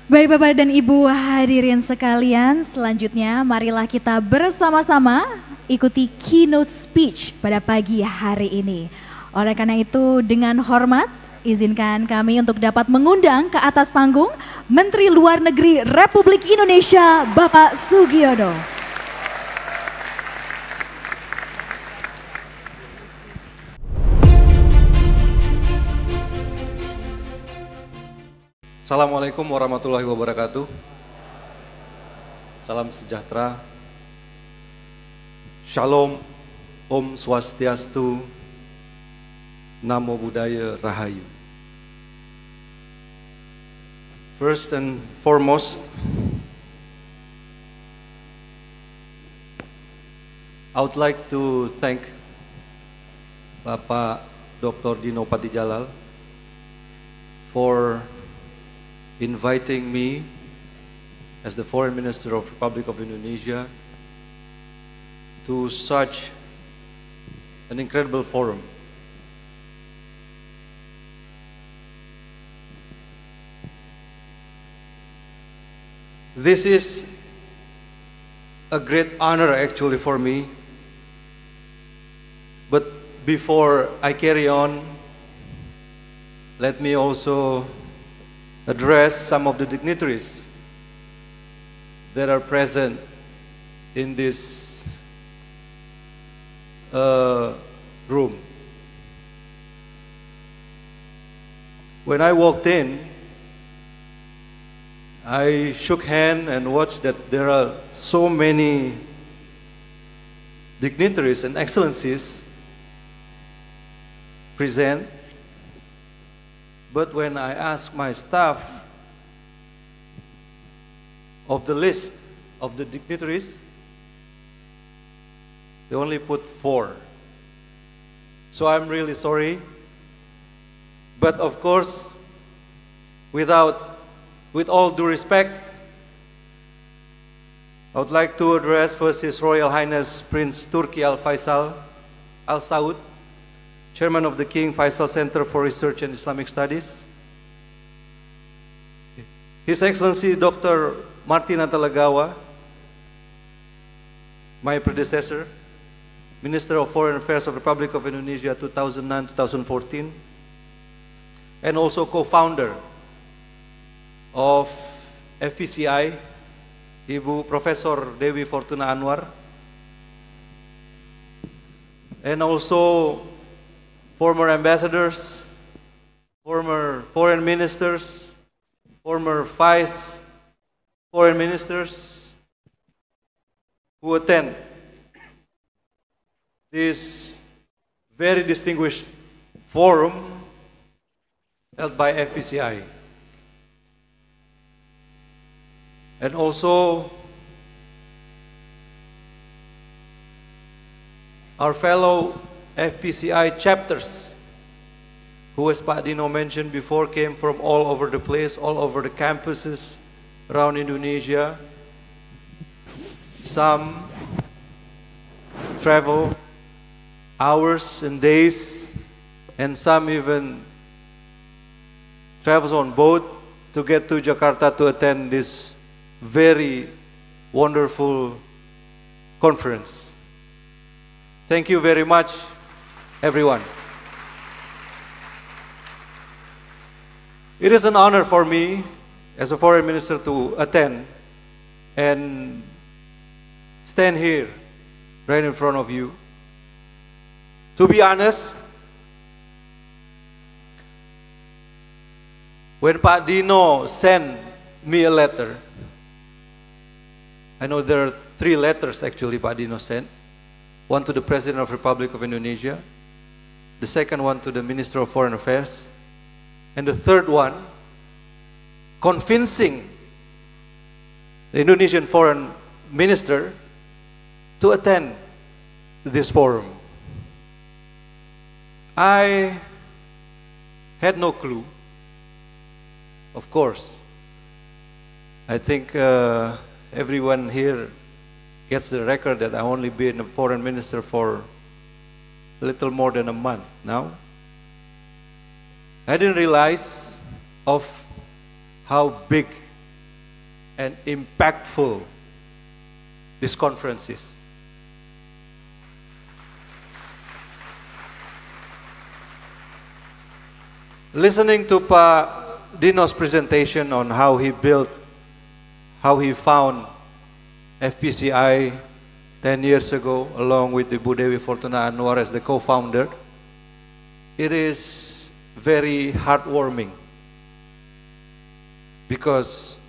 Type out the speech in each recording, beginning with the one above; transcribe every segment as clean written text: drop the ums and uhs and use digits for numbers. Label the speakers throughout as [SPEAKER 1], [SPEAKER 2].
[SPEAKER 1] Baik Bapak dan Ibu hadirin sekalian, selanjutnya marilah kita bersama-sama ikuti keynote speech pada pagi hari ini. Oleh karena itu dengan hormat, izinkan kami untuk dapat mengundang ke atas panggung Menteri Luar Negeri Republik Indonesia Bapak Sugiono.
[SPEAKER 2] Assalamualaikum warahmatullahi wabarakatuh. Salam sejahtera. Shalom, Om Swastiastu, Namo Buddhaya Rahayu. First and foremost, I would like to thank Bapak Dr. Dino Patijalal for inviting me as the Foreign Minister of Republic of Indonesia to such an incredible forum. This is a great honor actually for me, but before I carry on, let me also address some of the dignitaries that are present in this room. When I walked in, I shook hands and watched that there are so many dignitaries and excellencies present. But when I asked my staff of the list of the dignitaries, they only put 4. So I'm really sorry. But of course, with all due respect, I would like to address first His Royal Highness Prince Turki Al Faisal Al Saud, Chairman of the King Faisal Center for Research and Islamic Studies, His Excellency Dr. Martin Natalegawa, my predecessor, Minister of Foreign Affairs of the Republic of Indonesia 2009-2014, and also co-founder of FPCI, Ibu Profesor Dewi Fortuna Anwar, and also former ambassadors, former foreign ministers, former vice foreign ministers who attend this very distinguished forum held by FPCI. And also our fellow FPCI chapters, who, as Pak Dino mentioned before, came from all over the place, all over the campuses around Indonesia. Some travel hours and days, and some even travels on boat to get to Jakarta to attend this very wonderful conference. Thank you very much, everyone. It is an honor for me as a foreign minister to attend and stand here right in front of you. To be honest, when Pak Dino sent me a letter, I know there are 3 letters actually Pak Dino sent. One to the President of the Republic of Indonesia, the second one to the Minister of Foreign Affairs, and the third one convincing the Indonesian Foreign Minister to attend this forum. I had no clue, of course. I think everyone here gets the record that I only been a foreign minister for a little more than a month now. I didn't realize of how big and impactful this conference is. Listening to Pa Dino's presentation on how he built, how he found FPCI 10 years ago, along with the Ibu Dewi Fortuna Anwar as the co-founder, it is very heartwarming because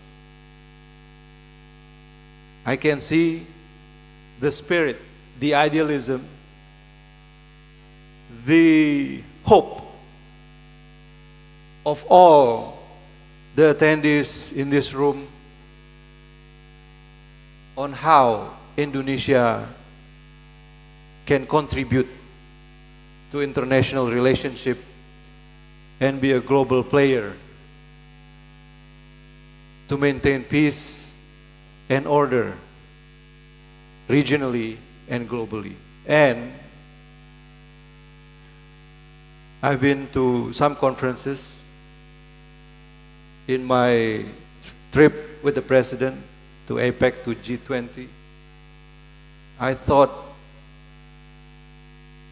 [SPEAKER 2] I can see the spirit, the idealism, the hope of all the attendees in this room on how Indonesia can contribute to international relationship and be a global player to maintain peace and order regionally and globally. And I've been to some conferences in my trip with the President to APEC, to G20. I thought,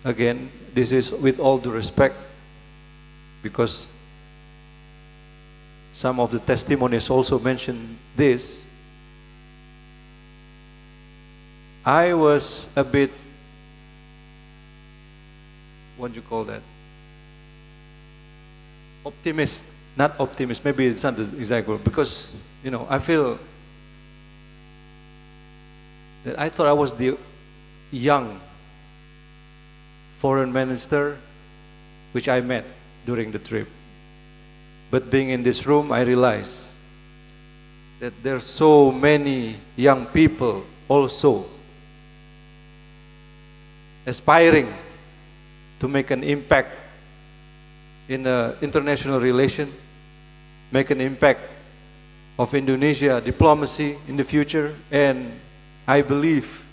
[SPEAKER 2] again, this is with all due respect, because some of the testimonies also mentioned this. I was a bit, what do you call that? Optimist. Not optimist, maybe it's not the exact word, because, you know, I feel that I thought I was the young foreign minister which I met during the trip. But being in this room, I realized that there are so many young people also aspiring to make an impact in international relation, make an impact of Indonesia diplomacy in the future, and I believe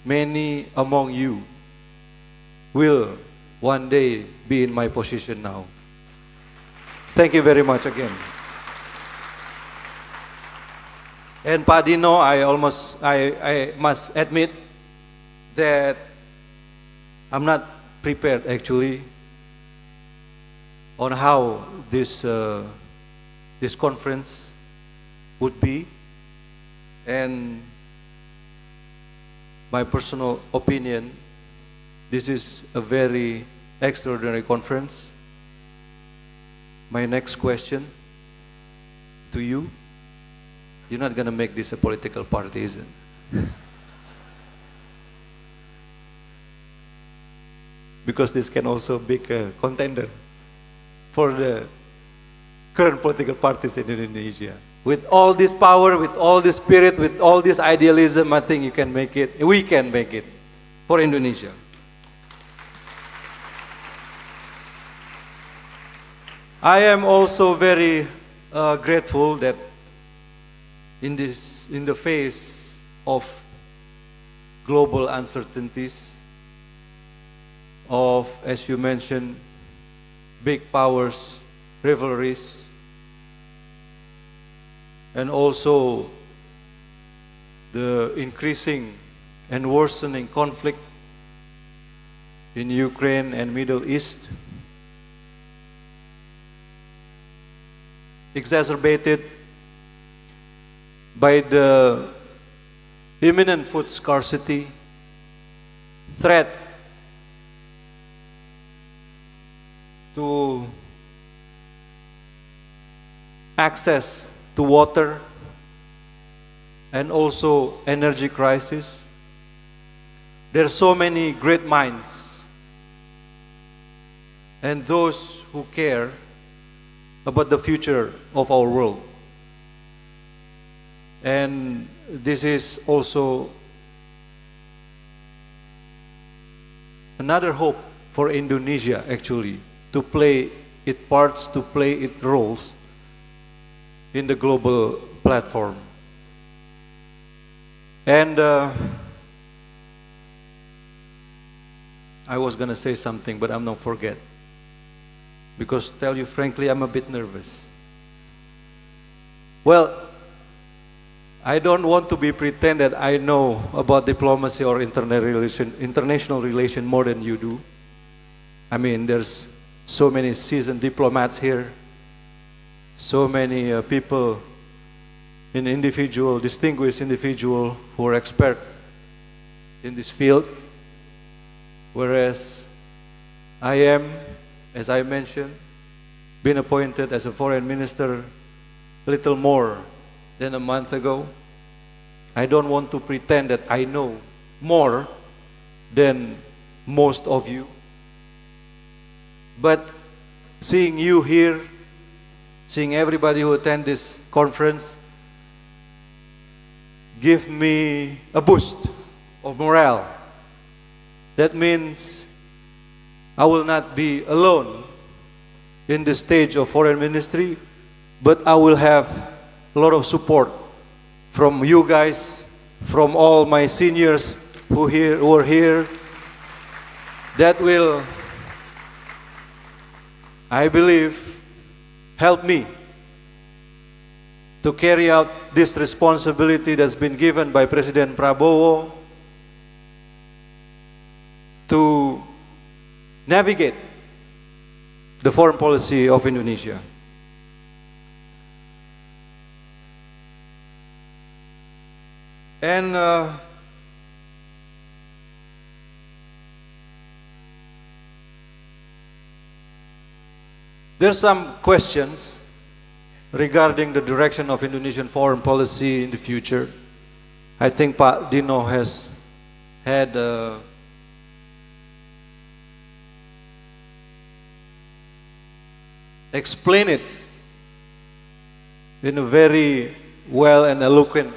[SPEAKER 2] many among you will one day be in my position now. Thank you very much again. And Pa Dino, I must admit that I'm not prepared actually on how this conference would be, and my personal opinion, this is a very extraordinary conference. My next question to you, you're not going to make this a political party, is it? Because this can also be a contender for the current political parties in Indonesia. With all this power, with all this spirit, with all this idealism, I think you can make it, we can make it for Indonesia. I am also very grateful that in the face of global uncertainties, of, as you mentioned, big powers, rivalries, and also the increasing and worsening conflict in Ukraine and Middle East, exacerbated by the imminent food scarcity, threat to access to water, and also energy crisis. There are so many great minds and those who care about the future of our world. And this is also another hope for Indonesia, actually, to play its parts, to play its roles in the global platform. And I was going to say something, but I'm not forget. Because tell you frankly, I'm a bit nervous. Well, I don't want to be pretend that I know about diplomacy or international relation more than you do. I mean, there's so many seasoned diplomats here, so many people, distinguished individual who are expert in this field, whereas I am, as I mentioned, been appointed as a foreign minister a little more than a month ago. I don't want to pretend that I know more than most of you. But seeing you here, seeing everybody who attend this conference, give me a boost of morale. That means I will not be alone in the stage of foreign ministry, but I will have a lot of support from you guys, from all my seniors who are here, that will, I believe, help me to carry out this responsibility that's been given by President Prabowo to navigate the foreign policy of Indonesia. And there's some questions regarding the direction of Indonesian foreign policy in the future. I think Pak Dino has had explained it in a very well and eloquent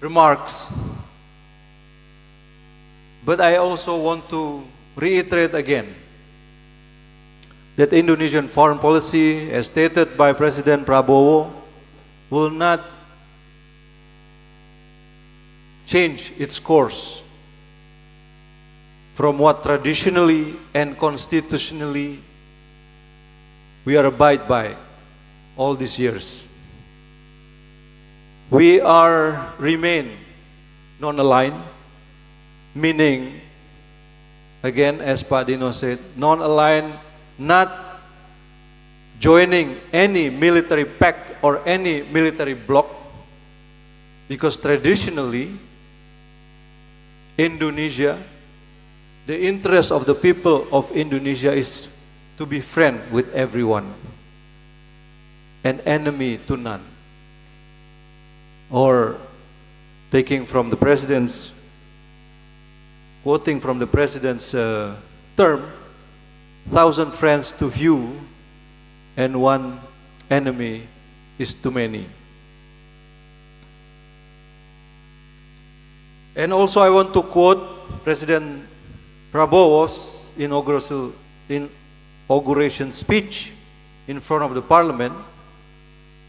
[SPEAKER 2] remarks. But I also want to reiterate again that Indonesian foreign policy, as stated by President Prabowo, will not change its course from what traditionally and constitutionally we are abide by all these years. We remain non-aligned, meaning, again, as Pak Dino said, non-aligned, not joining any military pact or any military bloc, because traditionally, Indonesia, the interest of the people of Indonesia is to be friend with everyone and enemy to none. Or quoting from the president's term, 1,000 friends to few and one enemy is too many. And also I want to quote President Prabowo's inauguration speech in front of the parliament,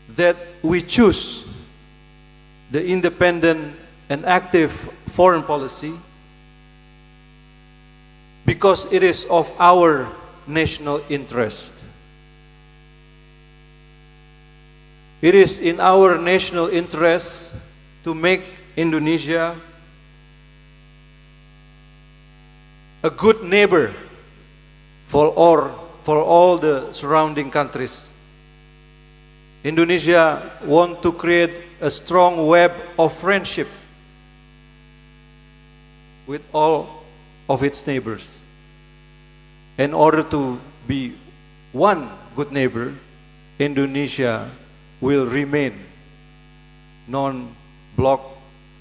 [SPEAKER 2] that we choose the independent and active foreign policy because it is of our national interest. It is in our national interest to make Indonesia a good neighbor for all the surrounding countries. Indonesia wants to create a strong web of friendship with all of its neighbors. In order to be one good neighbor, Indonesia will remain non-bloc,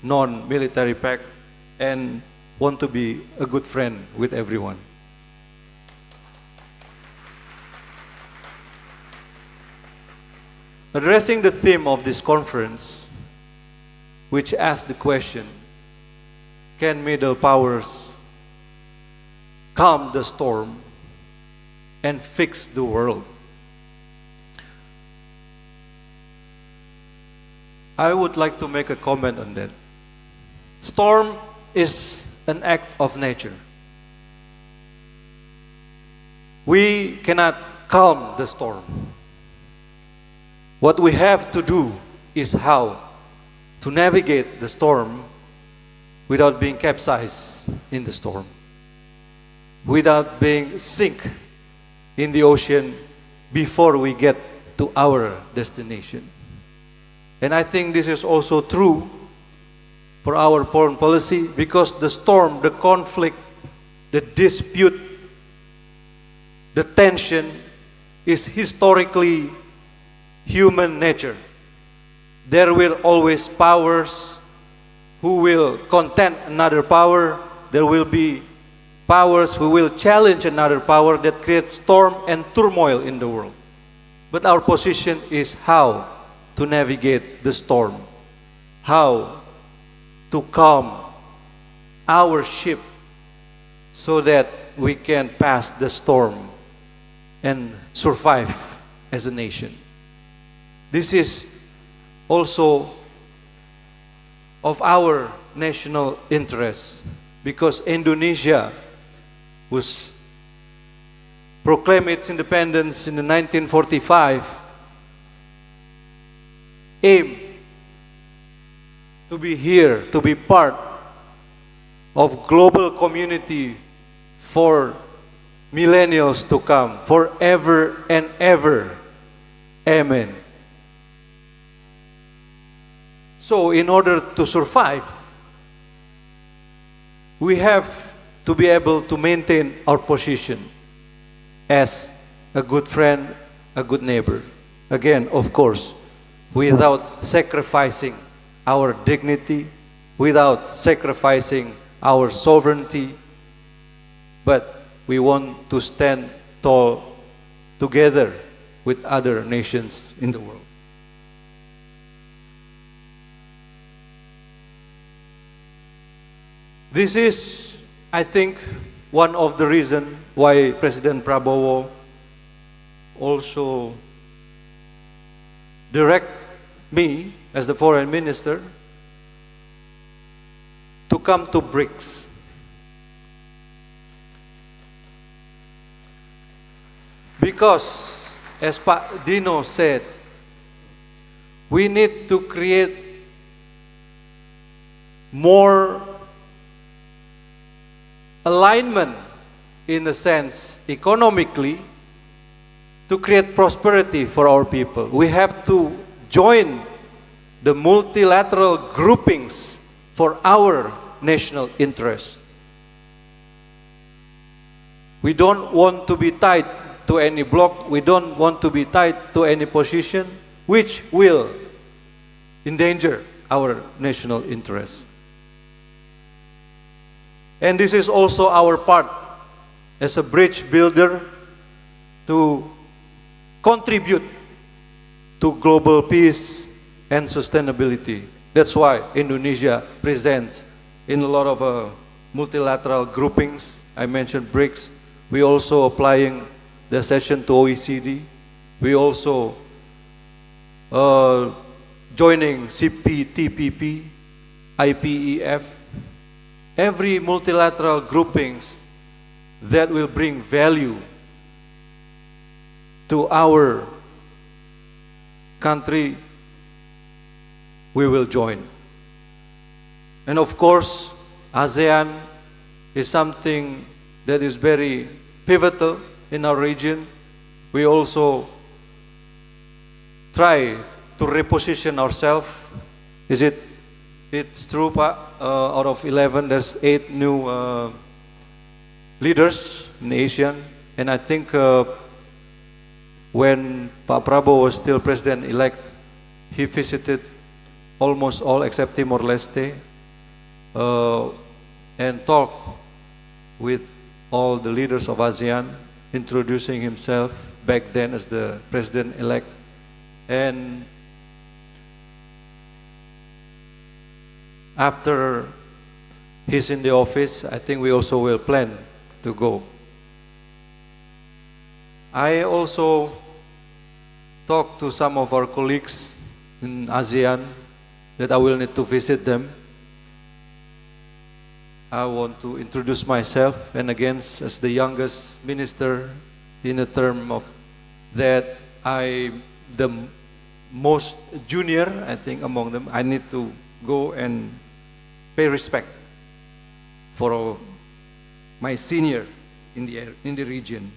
[SPEAKER 2] non-military pact, and want to be a good friend with everyone. Addressing the theme of this conference, which asks the question, can middle powers calm the storm and fix the world? I would like to make a comment on that. Storm is an act of nature. We cannot calm the storm. What we have to do is how to navigate the storm without being capsized in the storm, without being sink in the ocean before we get to our destination. And I think this is also true for our foreign policy, because the storm, the conflict, the dispute, the tension is historically human nature. There will always powers who will contend another power. There will be powers who will challenge another power that creates storm and turmoil in the world. But our position is how to navigate the storm, how to calm our ship so that we can pass the storm and survive as a nation. This is also of our national interest, because Indonesia was proclaimed its independence in 1945, aim to be here, to be part of global community for millennials to come, forever and ever. Amen. So in order to survive, we have to be able to maintain our position as a good friend, a good neighbor. Again, of course, without sacrificing our dignity, without sacrificing our sovereignty, but we want to stand tall together with other nations in the world. This is, I think, one of the reasons why President Prabowo also direct me as the foreign minister to come to BRICS. Because, as Pak Dino said, we need to create more alignment, in a sense, economically, to create prosperity for our people. We have to join the multilateral groupings for our national interest. We don't want to be tied to any bloc. We don't want to be tied to any position which will endanger our national interest. And this is also our part as a bridge builder to contribute to global peace and sustainability. That's why Indonesia presents in a lot of multilateral groupings. I mentioned BRICS. We also applying the accession to OECD. We also joining CPTPP, IPEF. Every multilateral groupings that will bring value to our country, we will join. And of course, ASEAN is something that is very pivotal in our region. We also try to reposition ourselves. It's true, Pak, out of 11, there's 8 new leaders in ASEAN. And I think when Pak Prabowo was still president-elect, he visited almost all except Timor-Leste and talked with all the leaders of ASEAN, introducing himself back then as the president-elect. And after he's in the office, I think we also will plan to go. I also talked to some of our colleagues in ASEAN that I will need to visit them. I want to introduce myself, and again, as the youngest minister in a term of that, I the most junior, I think, among them. I need to go and pay respect for all my senior in the region.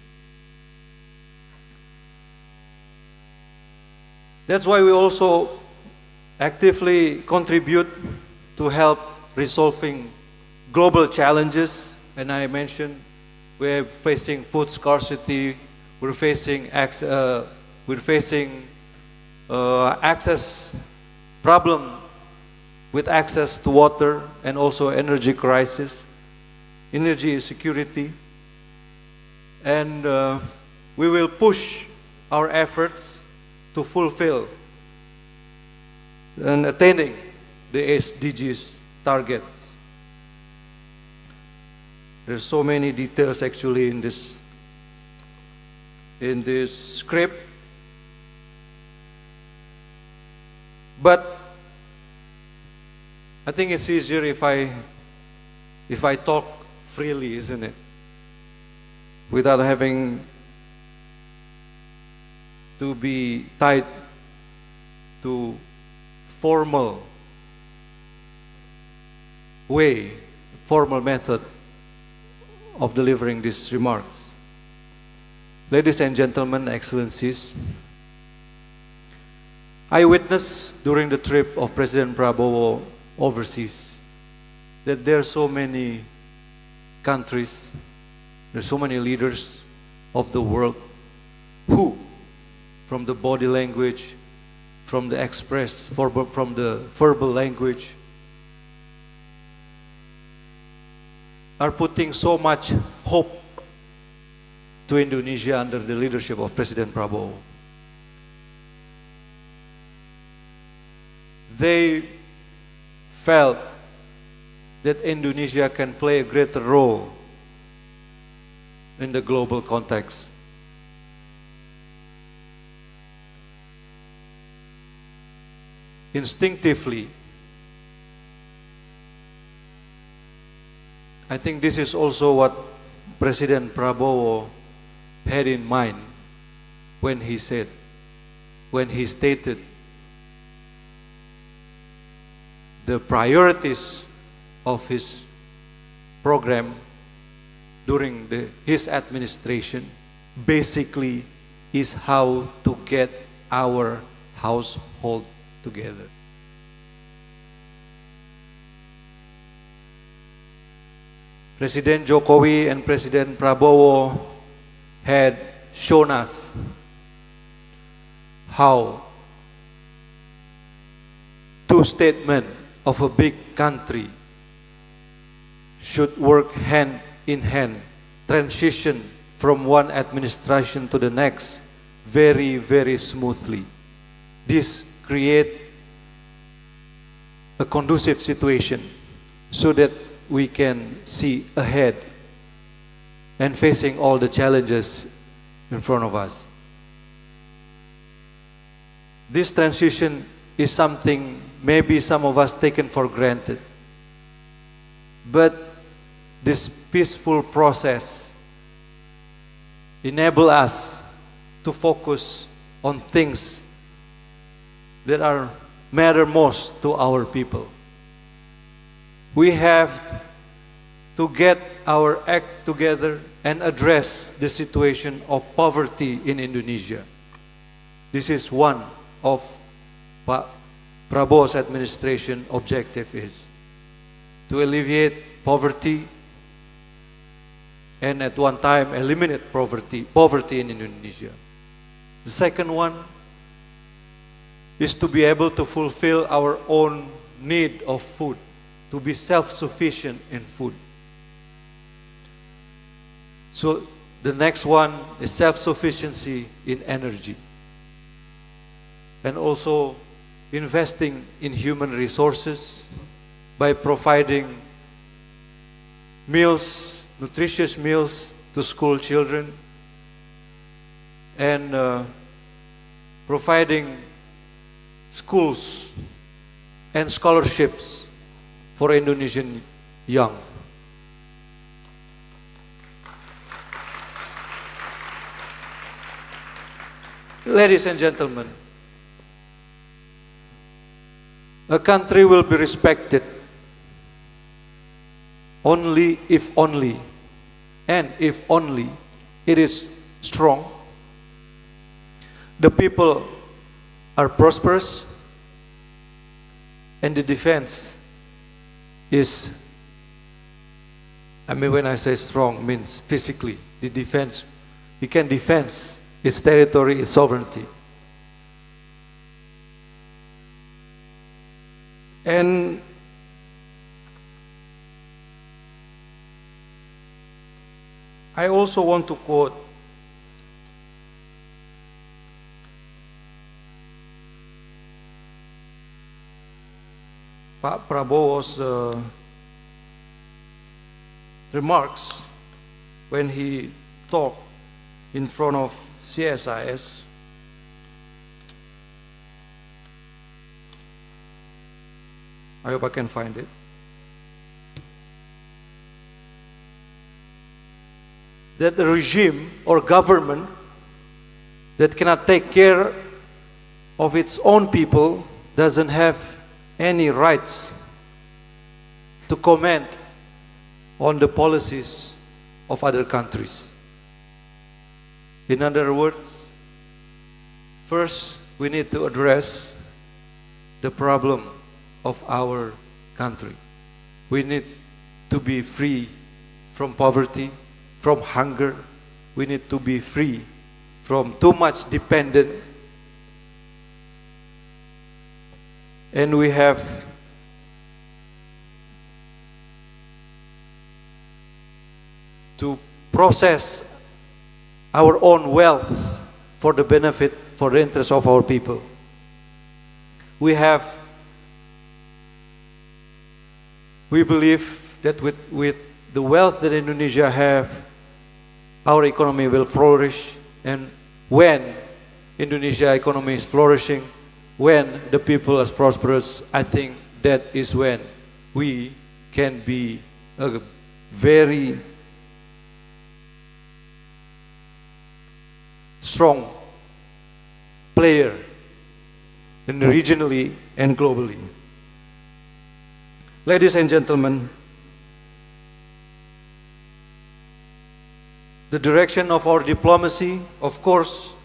[SPEAKER 2] That's why we also actively contribute to help resolving global challenges. And I mentioned we're facing food scarcity, we're facing access problem with access to water, and also energy crisis, energy security. And we will push our efforts to fulfill and attaining the SDGs targets. There's so many details actually in this script, but I think it's easier if I talk freely, isn't it? Without having to be tied to formal method of delivering these remarks. Ladies and gentlemen, excellencies, I witnessed during the trip of President Prabowo overseas that there are so many countries, there are so many leaders of the world who, from the body language, from the from the verbal language, are putting so much hope to Indonesia under the leadership of President Prabowo. They felt that Indonesia can play a greater role in the global context. Instinctively, I think this is also what President Prabowo had in mind when he stated the priorities of his program during his administration basically is how to get our household together. President Jokowi and President Prabowo had shown us how two statements of a big country should work hand in hand, transition from one administration to the next very, very smoothly. This creates a conducive situation so that we can see ahead and facing all the challenges in front of us. This transition is something maybe some of us taken for granted, but this peaceful process enable us to focus on things that matter most to our people. We have to get our act together and address the situation of poverty in Indonesia. This is one of Prabowo's administration objective, is to alleviate poverty and at one time eliminate poverty in Indonesia. The second one is to be able to fulfill our own need of food, to be self-sufficient in food. So the next one is self-sufficiency in energy, and also investing in human resources by providing meals, nutritious meals to school children, and providing schools and scholarships for Indonesian young. Ladies and gentlemen, A country will be respected only if only, and if only it is strong, the people are prosperous, and the defense is, I mean, when I say strong, means physically, the defense, it can defend its territory, its sovereignty. And I also want to quote Pak Prabowo's remarks when he talked in front of CSIS. I hope I can find it. That the regime or government that cannot take care of its own people doesn't have any rights to comment on the policies of other countries. In other words, first we need to address the problem of our country. We need to be free from poverty, from hunger. We need to be free from too much dependence. And we have to process our own wealth for the benefit, for the interest of our people. We believe that with the wealth that Indonesia have, our economy will flourish. And when Indonesia economy is flourishing, when the people are prosperous, I think that is when we can be a very strong player regionally and globally. Ladies and gentlemen, the direction of our diplomacy, of course,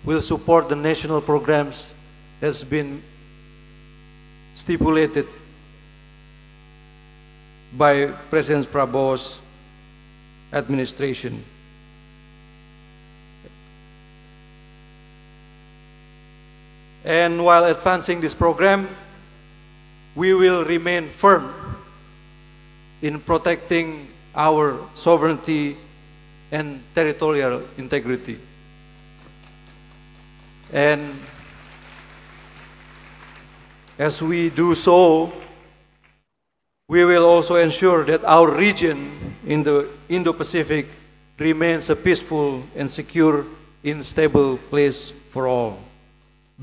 [SPEAKER 2] will support the national programs that's been stipulated by President Prabowo's administration. And while advancing this program, we will remain firm in protecting our sovereignty and territorial integrity. And as we do so, we will also ensure that our region in the Indo-Pacific remains a peaceful and secure and stable place for all,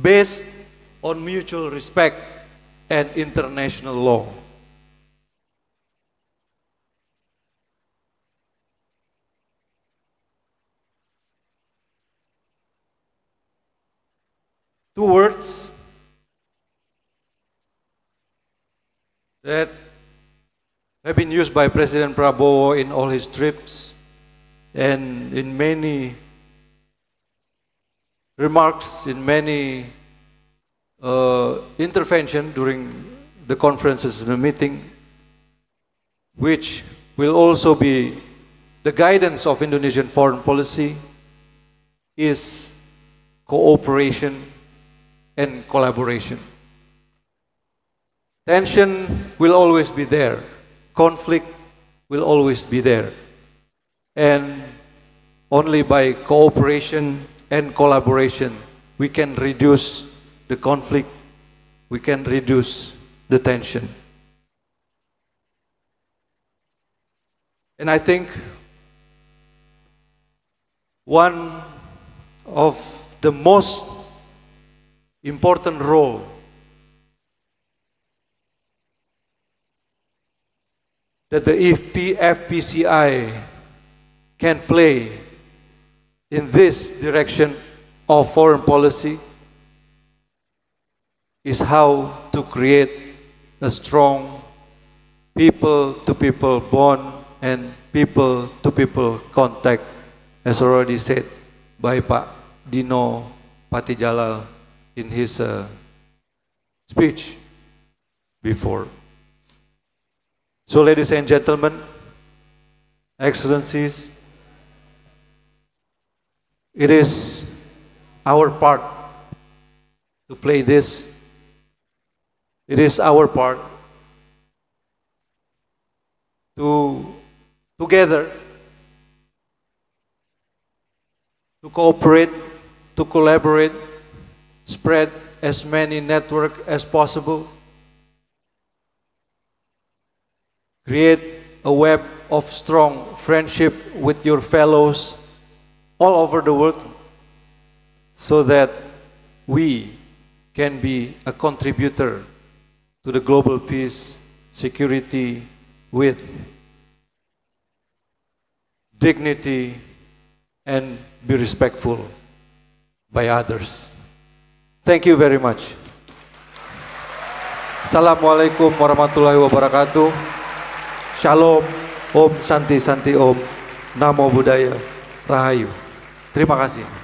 [SPEAKER 2] based on mutual respect and international law. Two words that have been used by President Prabowo in all his trips and in many remarks, in many intervention during the conferences and the meeting, which will also be the guidance of Indonesian foreign policy, is cooperation and collaboration. Tension will always be there. Conflict will always be there. And only by cooperation and collaboration we can reduce the conflict, we can reduce the tension. And I think one of the most important role that the FPCI can play in this direction of foreign policy is how to create a strong people-to-people bond and people-to-people contact, as already said by Pak Dino Patijalal in his speech before. So ladies and gentlemen, excellencies, it is our part to play this. It is our part to together to cooperate, to collaborate, spread as many networks as possible, create a web of strong friendship with your fellows all over the world, so that we can be a contributor to the global peace, security, with dignity and be respectful by others. Thank you very much. Assalamualaikum warahmatullahi wabarakatuh. Shalom, Om Santi Santi Om, Namo Buddhaya, Rahayu. Terima kasih.